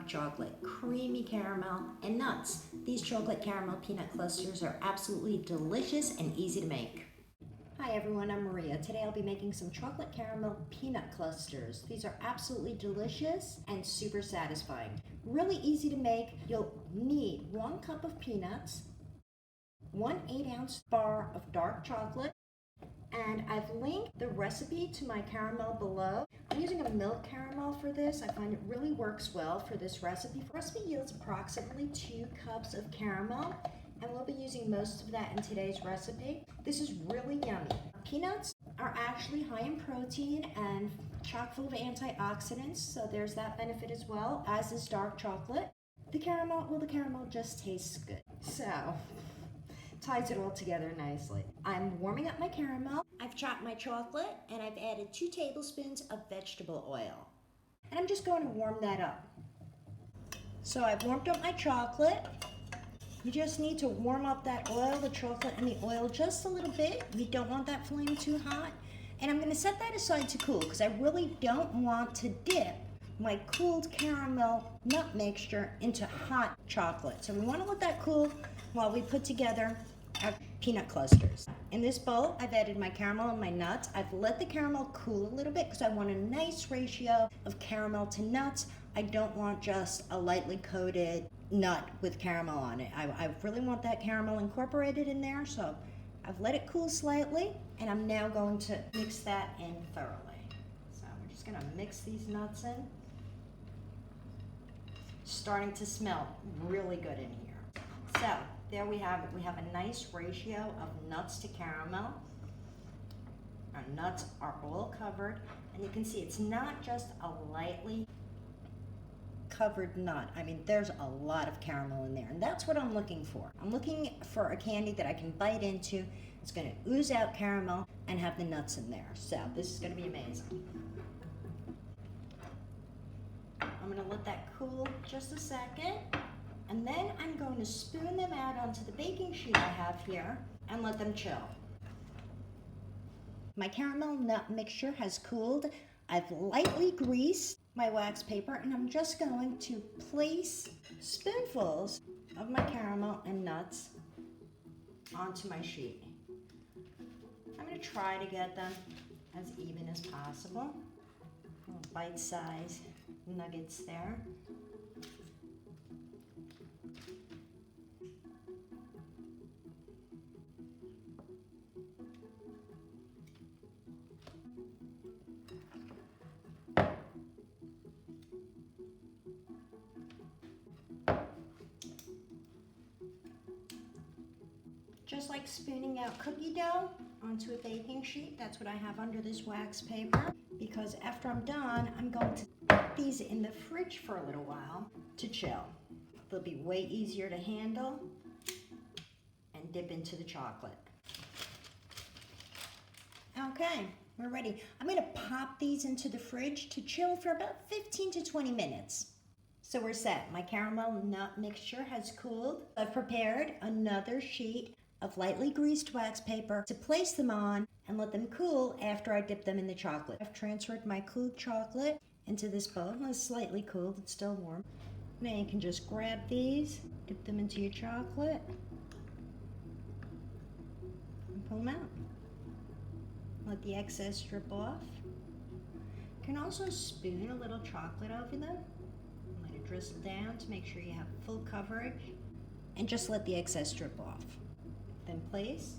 dark chocolate, creamy caramel, and nuts. These chocolate caramel peanut clusters are absolutely delicious and easy to make. Hi everyone, I'm Maria. Today I'll be making some chocolate caramel peanut clusters. These are absolutely delicious and super satisfying. Really easy to make. You'll need 1 cup of peanuts, 1 8-ounce bar of dark chocolate, and I've linked the recipe to my caramel below. I'm using a milk caramel for this. I find it really works well for this recipe. The recipe yields approximately 2 cups of caramel, and we'll be using most of that in today's recipe. This is really yummy. Peanuts are actually high in protein and chock full of antioxidants, so there's that benefit as well, as is dark chocolate. The caramel just tastes good. So, ties it all together nicely. I'm warming up my caramel. I've chopped my chocolate and I've added 2 tablespoons of vegetable oil. And I'm just going to warm that up. So I've warmed up my chocolate. You just need to warm up that oil, the chocolate and the oil just a little bit. You don't want that flame too hot. And I'm going to set that aside to cool because I really don't want to dip my cooled caramel nut mixture into hot chocolate. So we want to let that cool while we put together our peanut clusters. In this bowl, I've added my caramel and my nuts. I've let the caramel cool a little bit because I want a nice ratio of caramel to nuts. I don't want just a lightly coated nut with caramel on it. I really want that caramel incorporated in there, so I've let it cool slightly, and I'm now going to mix that in thoroughly. So we're just gonna mix these nuts in. Starting to smell really good in here. So there we have it. We have a nice ratio of nuts to caramel. Our nuts are all covered, and you can see it's not just a lightly covered nut. I mean, there's a lot of caramel in there, and that's what I'm looking for. I'm looking for a candy that I can bite into. It's going to ooze out caramel and have the nuts in there. So this is going to be amazing. I'm going to let that cool just a second, and then I'm going to spoon them out onto the baking sheet I have here and let them chill. My caramel nut mixture has cooled. I've lightly greased my wax paper, and I'm just going to place spoonfuls of my caramel and nuts onto my sheet. I'm going to try to get them as even as possible. Little bite-sized nuggets there. Just like spooning out cookie dough onto a baking sheet, that's what I have under this wax paper, because after I'm done, I'm going to put these in the fridge for a little while to chill. They'll be way easier to handle and dip into the chocolate. Okay, we're ready. I'm going to pop these into the fridge to chill for about 15 to 20 minutes. So we're set. My caramel nut mixture has cooled. I've prepared another sheet of lightly greased wax paper to place them on and let them cool after I dip them in the chocolate. I've transferred my cooled chocolate into this bowl. It's slightly cooled, it's still warm. Now you can just grab these, dip them into your chocolate, and pull them out. Let the excess drip off. You can also spoon a little chocolate over them. Let it drizzle down to make sure you have full coverage, and just let the excess drip off. Then place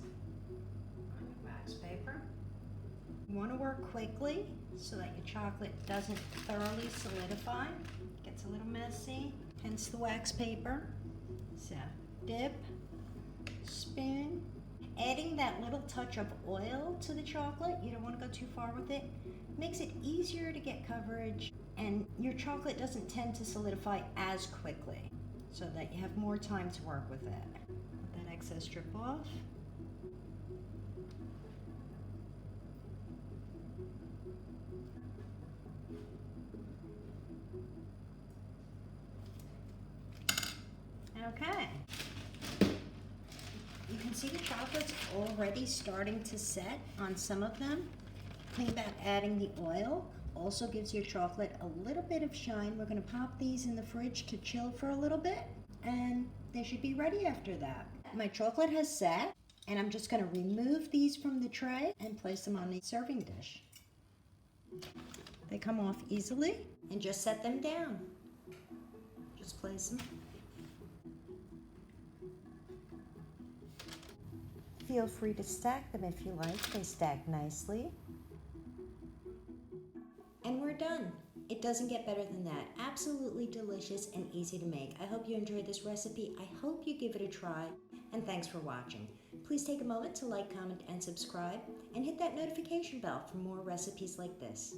on your wax paper. You want to work quickly so that your chocolate doesn't thoroughly solidify. It gets a little messy, hence the wax paper. So dip, spoon, adding that little touch of oil to the chocolate. You don't want to go too far with it. Makes it easier to get coverage, and your chocolate doesn't tend to solidify as quickly, so that you have more time to work with it. Let that excess drip off. Okay. You can see the chocolate's already starting to set on some of them. Think about adding the oil Also gives your chocolate a little bit of shine. We're going to pop these in the fridge to chill for a little bit, and they should be ready after that. My chocolate has set, and I'm just going to remove these from the tray and place them on the serving dish. They come off easily, and just set them down. Just place them. Feel free to stack them if you like. They stack nicely. And we're done. It doesn't get better than that. Absolutely delicious and easy to make. I hope you enjoyed this recipe. I hope you give it a try. And thanks for watching. Please take a moment to like, comment, and subscribe. And hit that notification bell for more recipes like this.